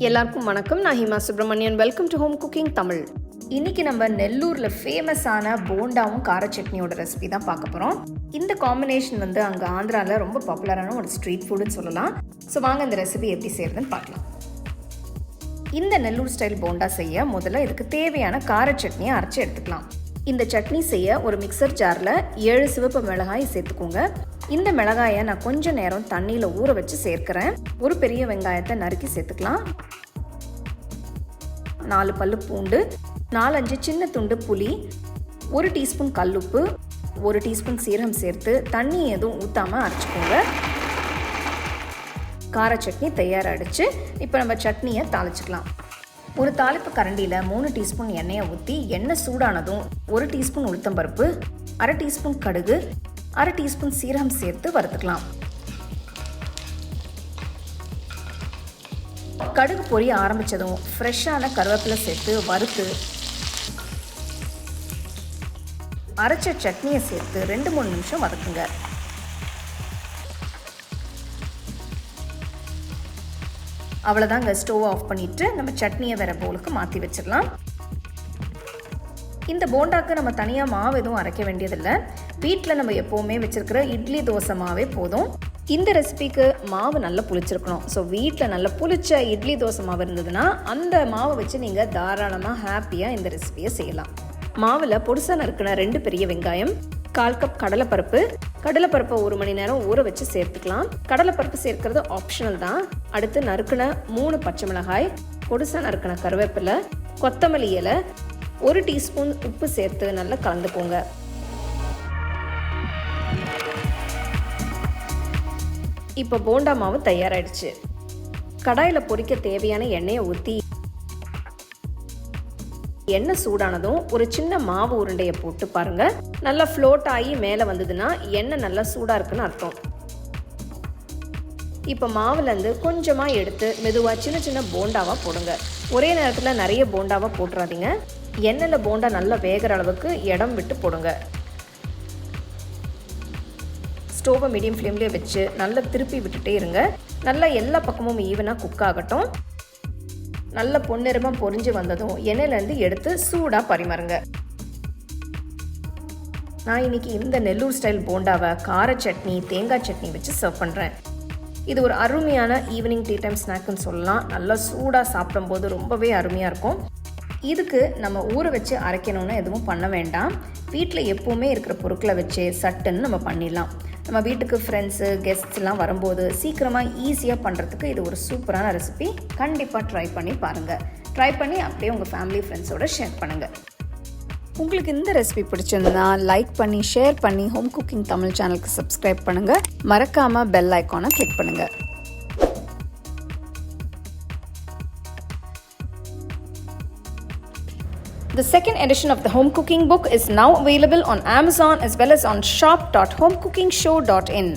எல்லாருக்கும் வணக்கம். நான் Hima Subramanian. Welcome to home cooking Tamil. இன்னைக்கு நம்ம நெல்லூரில் ஃபேமஸான போண்டாவும் கார சட்னியோட ரெசிபி தான் பார்க்க போகிறோம். இந்த காம்பினேஷன் அங்கே ஆந்திராவில் ரொம்ப பாப்புலரான ஒரு ஸ்ட்ரீட் ஃபுட்டுன்னு சொல்லலாம். ஸோ வாங்க இந்த ரெசிபி எப்படி செய்யறதுன்னு பார்க்கலாம். இந்த நெல்லூர் ஸ்டைல் போண்டா செய்ய முதல்ல இதுக்கு தேவையான கார சட்னியை அரைச்சி எடுத்துக்கலாம். இந்த சட்னி செய்ய ஒரு மிக்சர் ஜாரில் 7 சிவப்பு மிளகாய் சேர்த்துக்கோங்க. இந்த மிளகாயை நான் கொஞ்சம் நேரம் தண்ணியில் ஊற வச்சு சேர்க்கிறேன். ஒரு பெரிய வெங்காயத்தை நறுக்கி சேர்த்துக்கலாம். 4 பல்லு பூண்டு, 4-5 சின்ன துண்டு புளி, 1 டீஸ்பூன் கல்லுப்பு, 1 டீஸ்பூன் சீரகம் சேர்த்து தண்ணி எதுவும் ஊற்றாமல் அரைச்சிக்கோங்க. கார சட்னி தயாராகிடுச்சு. இப்போ நம்ம சட்னியை தாளிச்சுக்கலாம். ஒரு தாளிப்பு கரண்டியில் 3 டீஸ்பூன் எண்ணெயை ஊற்றி எண்ணெய் சூடானதும் 1 டீஸ்பூன் உளுத்தம்பருப்பு, 1/2 டீஸ்பூன் கடுகு, 1/2 டீஸ்பூன் சீரகம் சேர்த்து வறுத்துக்கலாம். கடுகு பொரிய ஆரம்பித்ததும் ஃப்ரெஷ்ஷான கருவேப்பிலை சேர்த்து வறுத்து அரைச்ச சட்னியை சேர்த்து 2-3 நிமிஷம் வதக்குங்க. அவ்வளோதாங்க. ஸ்டவ் ஆஃப் பண்ணிவிட்டு நம்ம சட்னியை வேறு பவுலுக்கு மாற்றி வச்சிடலாம். இந்த போண்டாக்கு நம்ம தனியாக மாவு எதுவும் அரைக்க வேண்டியதில்லை. வீட்டில் நம்ம எப்போவுமே வச்சுருக்கிற இட்லி தோசை மாவே போதும். இந்த ரெசிபிக்கு மாவு நல்லா புளிச்சிருக்கணும். ஸோ வீட்டில் நல்லா புளிச்ச இட்லி தோசை மாவு இருந்ததுன்னா அந்த மாவை வச்சு நீங்கள் தாராளமாக ஹாப்பியாக இந்த ரெசிபியை செய்யலாம். மாவில் பொடிசாக நறுக்கின 2 பெரிய வெங்காயம், 1/4 கப் கடலைப்பருப்பை 1 மணி நேரம் ஊற வச்சு சேர்த்துக்கலாம். கடலைப்பருப்பு சேர்க்கிறது ஆப்ஷனல் தான். அடுத்து நறுக்கின 3 பச்சை மிளகாய், பொடிசாக நறுக்கின கருவேப்பிலை, கொத்தமல்லி இலை, 1 டீஸ்பூன் உப்பு சேர்த்து நல்லா கலந்துக்கோங்க. இப்போ போண்டா மாவு தயாராகிடுச்சு. கடாயில் பொரிக்க தேவையான எண்ணெயை ஊற்றி எண்ணெய் சூடானதும் ஒரு சின்ன மாவு உருண்டையை போட்டு பாருங்கள். நல்லா ஃப்ளோட் ஆகி மேலே வந்ததுன்னா எண்ணெய் நல்லா சூடாக இருக்குன்னு அர்த்தம். இப்போ மாவுலேருந்து கொஞ்சமாக எடுத்து மெதுவாக சின்ன சின்ன போண்டாவாக போடுங்க. ஒரே நேரத்தில் நிறைய போண்டாவாக போட்டுறாதீங்க. எண்ணெயில் போண்டா நல்லா வேகிற அளவுக்கு இடம் விட்டு போடுங்க. ஸ்டோவை மீடியம் ஃப்ளேம்லேயே வச்சு நல்லா திருப்பி விட்டுட்டே இருங்க. நல்லா எல்லா பக்கமும் ஈவனாக குக் ஆகட்டும். நல்ல பொன்னிறமாக பொரிஞ்சு வந்ததும் எண்ணெயிலேருந்து எடுத்து சூடாக பரிமாறுங்க. நான் இன்னைக்கு இந்த நெல்லூர் ஸ்டைல் போண்டாவை கார சட்னி, தேங்காய் சட்னி வச்சு சர்வ் பண்ணுறேன். இது ஒரு அருமையான ஈவினிங் டீ டைம் ஸ்நாக்குன்னு சொல்லலாம். நல்லா சூடாக சாப்பிடும்போது ரொம்பவே அருமையாக இருக்கும். இதுக்கு நம்ம ஊற வச்சு அரைக்கணும்னு எதுவும் பண்ண வேண்டாம். வீட்டில் எப்போவுமே இருக்கிற பொருட்களை வச்சு சட்டுன்னு நம்ம பண்ணிடலாம். நம்ம வீட்டுக்கு ஃப்ரெண்ட்ஸு, கெஸ்ட்ஸ்லாம் வரும்போது சீக்கிரமாக ஈஸியாக பண்ணுறதுக்கு இது ஒரு சூப்பரான ரெசிபி. கண்டிப்பாக ட்ரை பண்ணி பாருங்கள். ட்ரை பண்ணி அப்படியே உங்கள் ஃபேமிலி ஃப்ரெண்ட்ஸோடு ஷேர் பண்ணுங்கள். உங்களுக்கு இந்த ரெசிபி பிடிச்சிருந்தா லைக் பண்ணி ஷேர் பண்ணி ஹோம் குக்கிங் தமிழ் சேனலுக்கு சப்ஸ்கிரைப் பண்ணுங்கள். மறக்காமல் பெல் ஐக்கானை கிளிக் பண்ணுங்கள். The second edition of the home cooking book is now available on Amazon as well as on shop.homecookingshow.in.